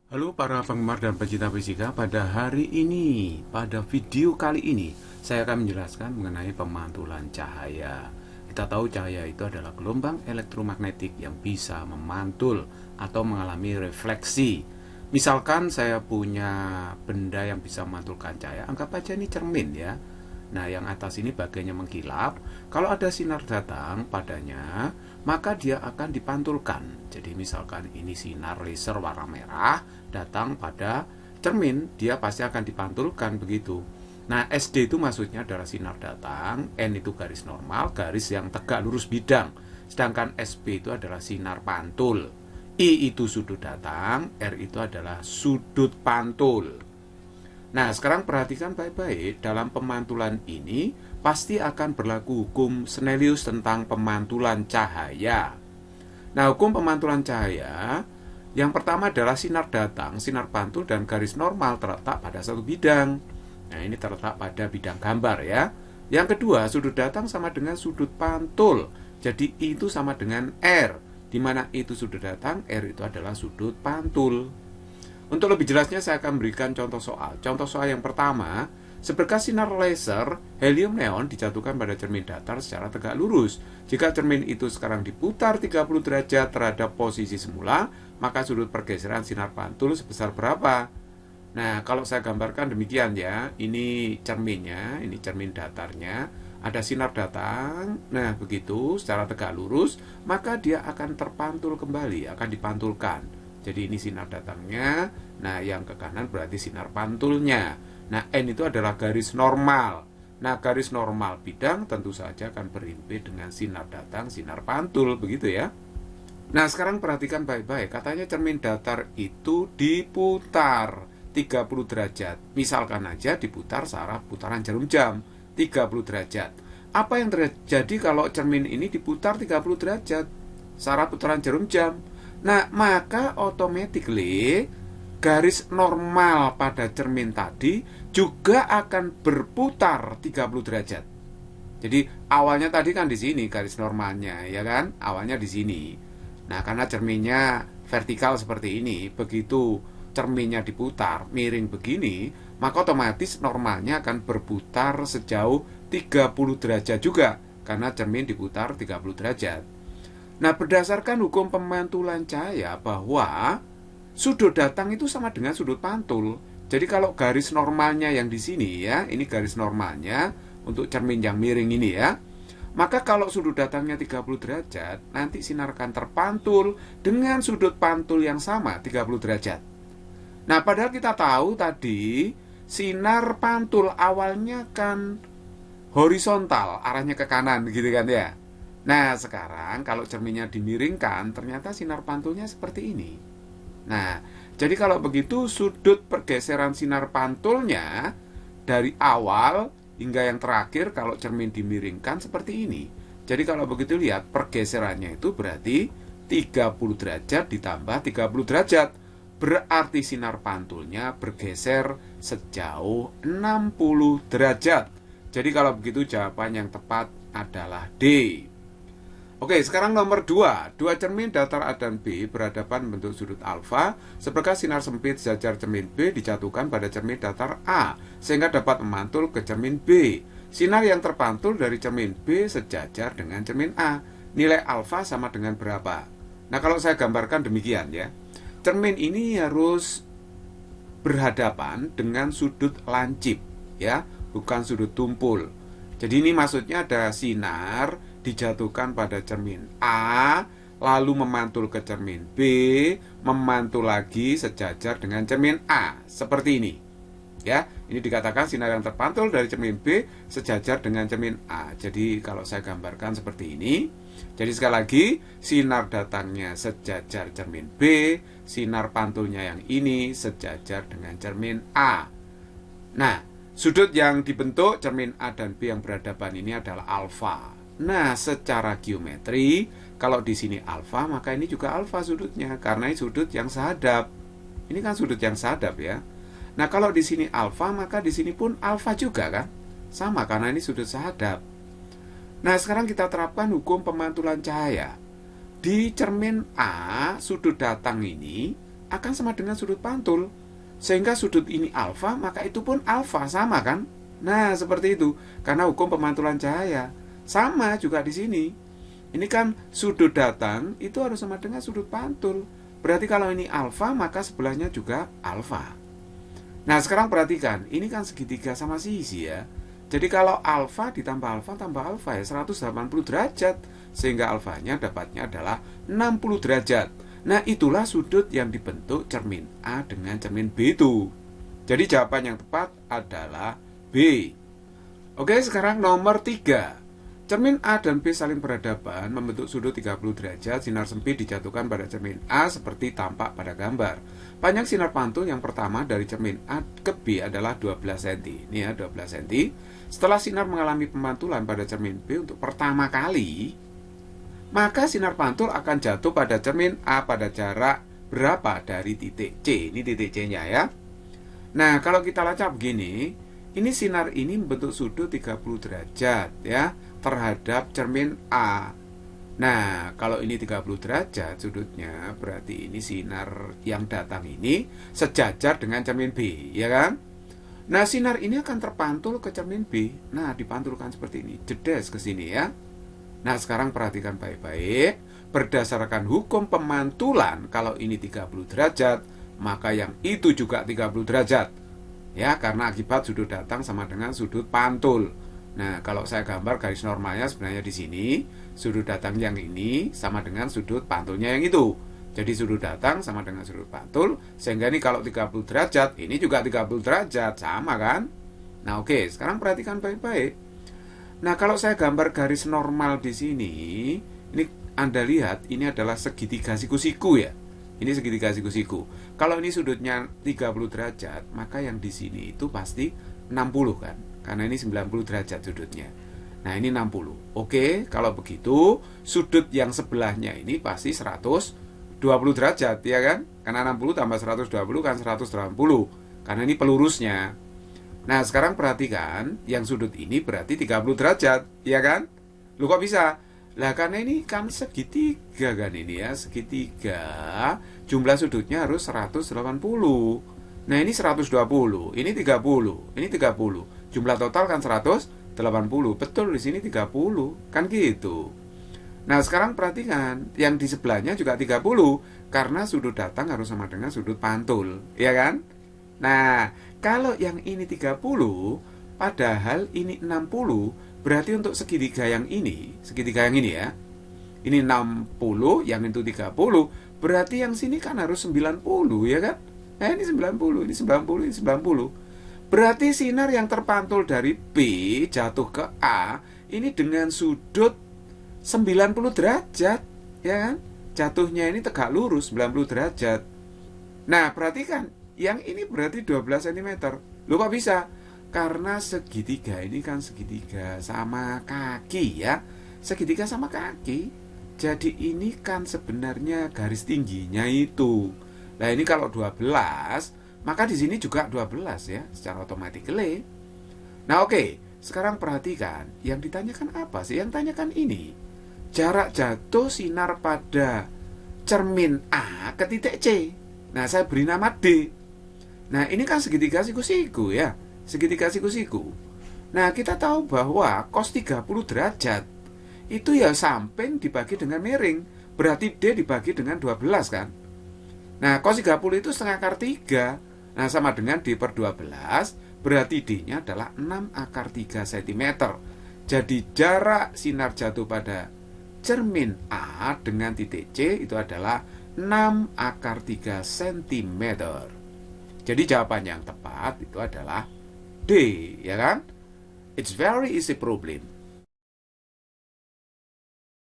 Halo para penggemar dan pecinta fisika, pada hari ini, pada video kali ini, saya akan menjelaskan mengenai pemantulan cahaya. Kita tahu cahaya itu adalah gelombang elektromagnetik yang bisa memantul atau mengalami refleksi. Misalkan saya punya benda yang bisa memantulkan cahaya, anggap aja ini cermin ya. Nah, yang atas ini bagiannya mengkilap. Kalau ada sinar datang padanya, maka dia akan dipantulkan. Jadi misalkan ini sinar laser warna merah datang pada cermin, dia pasti akan dipantulkan begitu. Nah, SD itu maksudnya adalah sinar datang, N itu garis normal, garis yang tegak lurus bidang. Sedangkan SB itu adalah sinar pantul. I itu sudut datang, R itu adalah sudut pantul. Nah, sekarang perhatikan baik-baik, dalam pemantulan ini pasti akan berlaku hukum Snellius tentang pemantulan cahaya. Nah, hukum pemantulan cahaya yang pertama adalah sinar datang, sinar pantul, dan garis normal terletak pada satu bidang. Nah, ini terletak pada bidang gambar ya. Yang kedua, sudut datang sama dengan sudut pantul. Jadi, I itu sama dengan R, di mana I itu sudut datang, R itu adalah sudut pantul. Untuk lebih jelasnya saya akan berikan contoh soal. Contoh soal yang pertama, seberkas sinar laser helium neon dijatuhkan pada cermin datar secara tegak lurus. Jika cermin itu sekarang diputar 30 derajat terhadap posisi semula, maka sudut pergeseran sinar pantul sebesar berapa? Nah, kalau saya gambarkan demikian ya, ini cerminnya, ini cermin datarnya, ada sinar datang, nah begitu, secara tegak lurus, maka dia akan terpantul kembali, akan dipantulkan. Jadi ini sinar datangnya, nah yang ke kanan berarti sinar pantulnya. Nah, N itu adalah garis normal. Nah, garis normal bidang tentu saja akan berimpit dengan sinar datang, sinar pantul, begitu ya. Nah, sekarang perhatikan baik-baik. Katanya cermin datar itu diputar 30 derajat. Misalkan aja diputar searah putaran jarum jam 30 derajat. Apa yang terjadi kalau cermin ini diputar 30 derajat searah putaran jarum jam? Nah, maka automatically garis normal pada cermin tadi juga akan berputar 30 derajat. Jadi awalnya tadi kan di sini garis normalnya, ya kan? Awalnya di sini. Nah, karena cerminnya vertikal seperti ini, begitu cerminnya diputar miring begini, maka otomatis normalnya akan berputar sejauh 30 derajat juga, karena cermin diputar 30 derajat. Nah, berdasarkan hukum pemantulan cahaya bahwa sudut datang itu sama dengan sudut pantul. Jadi kalau garis normalnya yang di sini ya, ini garis normalnya untuk cermin yang miring ini ya. Maka kalau sudut datangnya 30 derajat, nanti sinar akan terpantul dengan sudut pantul yang sama 30 derajat. Nah, padahal kita tahu tadi sinar pantul awalnya kan horizontal, arahnya ke kanan gitu kan ya. Nah, sekarang kalau cerminnya dimiringkan, ternyata sinar pantulnya seperti ini. Nah, jadi kalau begitu sudut pergeseran sinar pantulnya dari awal hingga yang terakhir kalau cermin dimiringkan seperti ini. Jadi kalau begitu lihat pergeserannya itu berarti 30 derajat ditambah 30 derajat. Berarti sinar pantulnya bergeser sejauh 60 derajat. Jadi kalau begitu jawaban yang tepat adalah D. Oke, sekarang nomor 2. Dua cermin datar A dan B berhadapan bentuk sudut alfa. Seberkas sinar sempit sejajar cermin B dijatuhkan pada cermin datar A, sehingga dapat memantul ke cermin B. Sinar yang terpantul dari cermin B sejajar dengan cermin A. Nilai alfa sama dengan berapa? Nah, kalau saya gambarkan demikian ya. Cermin ini harus berhadapan dengan sudut lancip, ya, bukan sudut tumpul. Jadi ini maksudnya ada sinar dijatuhkan pada cermin A, lalu memantul ke cermin B, memantul lagi sejajar dengan cermin A, seperti ini. Ya, ini dikatakan sinar yang terpantul dari cermin B sejajar dengan cermin A. Jadi kalau saya gambarkan seperti ini, jadi sekali lagi sinar datangnya sejajar cermin B, sinar pantulnya yang ini sejajar dengan cermin A. Nah, sudut yang dibentuk cermin A dan B yang berhadapan ini adalah alfa. Nah, secara geometri, kalau di sini alfa, maka ini juga alfa sudutnya, karena ini sudut yang sehadap. Ini kan sudut yang sehadap ya. Nah, kalau di sini alfa, maka di sini pun alfa juga kan? Sama, karena ini sudut sehadap. Nah, sekarang kita terapkan hukum pemantulan cahaya. Di cermin A, sudut datang ini akan sama dengan sudut pantul. Sehingga sudut ini alfa, maka itu pun alfa, sama kan? Nah, seperti itu. Karena hukum pemantulan cahaya. Sama juga di sini. Ini kan sudut datang itu harus sama dengan sudut pantul. Berarti kalau ini alfa, maka sebelahnya juga alfa. Nah, sekarang perhatikan. Ini kan segitiga sama sisi ya. Jadi kalau alfa ditambah alfa tambah alfa ya 180 derajat. Sehingga alfanya dapatnya adalah 60 derajat. Nah, itulah sudut yang dibentuk cermin A dengan cermin B itu. Jadi jawaban yang tepat adalah B. Oke, sekarang nomor 3. Cermin A dan B saling berhadapan membentuk sudut 30 derajat. Sinar sempit dijatuhkan pada cermin A seperti tampak pada gambar. Panjang sinar pantul yang pertama dari cermin A ke B adalah 12 cm. Ini ya, 12 cm. Setelah sinar mengalami pemantulan pada cermin B untuk pertama kali, maka sinar pantul akan jatuh pada cermin A pada jarak berapa dari titik C. Ini titik C-nya ya. Nah, kalau kita lacak begini, ini sinar ini membentuk sudut 30 derajat ya terhadap cermin A. Nah, kalau ini 30 derajat sudutnya, berarti ini sinar yang datang ini sejajar dengan cermin B, ya kan? Nah, sinar ini akan terpantul ke cermin B. Nah, dipantulkan seperti ini, jedes ke sini ya. Nah, sekarang perhatikan baik-baik. Berdasarkan hukum pemantulan, kalau ini 30 derajat, maka yang itu juga 30 derajat. Ya, karena akibat sudut datang sama dengan sudut pantul. Nah, kalau saya gambar garis normalnya sebenarnya di sini, sudut datang yang ini sama dengan sudut pantulnya yang itu. Jadi sudut datang sama dengan sudut pantul, sehingga ini kalau 30 derajat, ini juga 30 derajat, sama kan? Nah, oke, sekarang perhatikan baik-baik. Nah, kalau saya gambar garis normal di sini, ini Anda lihat ini adalah segitiga siku-siku ya. Ini segitiga siku-siku. Kalau ini sudutnya 30 derajat, maka yang di sini itu pasti 60 kan. Karena ini 90 derajat sudutnya. Nah, ini 60. Oke, kalau begitu sudut yang sebelahnya ini pasti 120 derajat ya kan? Karena 60 tambah 120 kan 180. Karena ini pelurusnya. Nah, sekarang perhatikan, yang sudut ini berarti 30 derajat, ya kan? Lu kok bisa? Lah, karena ini kan segitiga kan ini ya, segitiga. Jumlah sudutnya harus 180. Nah, ini 120, ini 30, ini 30. Jumlah total kan 180. Betul, di sini 30, kan gitu. Nah, sekarang perhatikan, yang di sebelahnya juga 30, karena sudut datang harus sama dengan sudut pantul, ya kan? Nah, kalau yang ini 30, padahal ini 60, berarti untuk segitiga yang ini ya, ini 60, yang itu 30, berarti yang sini kan harus 90, ya kan? Nah, ini 90, ini 90, ini 90. Berarti sinar yang terpantul dari B jatuh ke A, ini dengan sudut 90 derajat, ya kan? Jatuhnya ini tegak lurus 90 derajat. Nah, perhatikan, yang ini berarti 12 cm. Loh, kok bisa? Karena segitiga ini kan segitiga sama kaki ya. Segitiga sama kaki. Jadi ini kan sebenarnya garis tingginya itu. Nah, ini kalau 12, maka di sini juga 12 ya, secara otomatis. Nah, oke. Sekarang perhatikan, yang ditanyakan apa sih? Yang tanyakan ini, jarak jatuh sinar pada cermin A ke titik C. Nah, saya beri nama D. Nah, ini kan segitiga siku-siku ya. Segitiga siku-siku. Nah, kita tahu bahwa cos 30 derajat itu ya samping dibagi dengan miring. Berarti D dibagi dengan 12 kan. Nah, cos 30 itu setengah akar 3. Nah, sama dengan D per 12. Berarti D-nya adalah 6 akar 3 cm. Jadi jarak sinar jatuh pada cermin A dengan titik C itu adalah 6 akar 3 cm. Jadi jawaban yang tepat itu adalah D, ya kan? It's very easy problem.